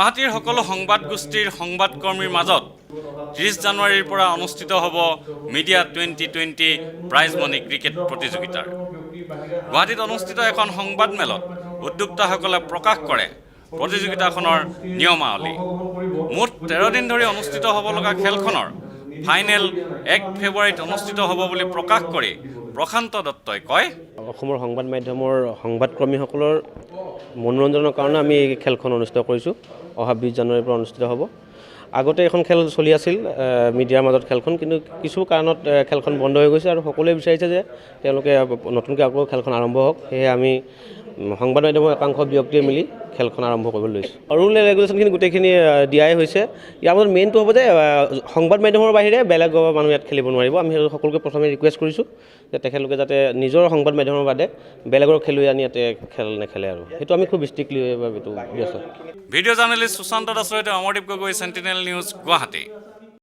গুৱাহাটীৰ সকলো সংবাদ গোষ্ঠীৰ সংবাদকৰ্মীৰ মাজত 30 জানুৱাৰীৰ পৰা অনুষ্ঠিত হ'ব মিডিয়া 2020 প্ৰাইজ মনি ক্ৰিকেট প্ৰতিযোগিতাৰ। গুৱাহাটীত অনুষ্ঠিত এখন সংবাদ মেলত উদ্যোক্তাসকলে প্ৰকাশ কৰে প্ৰতিযোগিতাখনৰ নিয়মাৱলী। মুঠ 13 দিন ধৰি অনুষ্ঠিত হ'ব লগা খেলখনৰ ফাইনেল 1 ফেব্ৰুৱাৰীত অনুষ্ঠিত হ'ব বুলি প্ৰকাশ কৰি প্ৰশান্ত দত্তই কয়, অসমৰ সংবাদ মাধ্যমৰ সংবাদকৰ্মীসকলৰ মনোৰঞ্জনৰ কাৰণে আমি এই খেলখন অনুষ্ঠিত কৰিছোঁ। অহা 20 জানুৱাৰীৰ পৰা অনুষ্ঠিত হ'ব। আগতে এখন খেল চলি আছিল মিডিয়াৰ মাজত খেলখন, কিন্তু কিছু কাৰণত খেলখন বন্ধ হৈ গৈছে আৰু সকলোৱে বিচাৰিছে যে তেওঁলোকে নতুনকৈ আকৌ খেলখন আৰম্ভ হওক। সেয়ে আমি সংবাদ মাধ্যমৰ একাংশ ব্যক্তিয়ে মিলি খেলখন আৰম্ভ কৰিবলৈ লৈছোঁ। ৰুল ৰেগুলেশ্যনখিনি গোটেইখিনি দিয়াই হৈছে। ইয়াৰ মাজত মেইনটো হ'ব যে সংবাদ মাধ্যমৰ বাহিৰে বেলেগ মানুহ ইয়াত খেলিব নোৱাৰিব। আমি সকলোকে প্ৰথমে ৰিকুৱেষ্ট কৰিছোঁ যে তেখেতলোকে যাতে নিজৰ সংবাদ মাধ্যমৰ বাদে বেলেগৰ খেলুৱৈ আনি ইয়াতে খেল নেখেলে, আৰু সেইটো আমি খুব ষ্ট্ৰিক্টলি এইটো ব্যস্ত। ভিডিঅ' জাৰ্নেলিষ্ট সুশান্ত দাসৰ সৈতে অমৰদীপ গগৈ, চেণ্টিনেল নিউজ, গুৱাহাটী।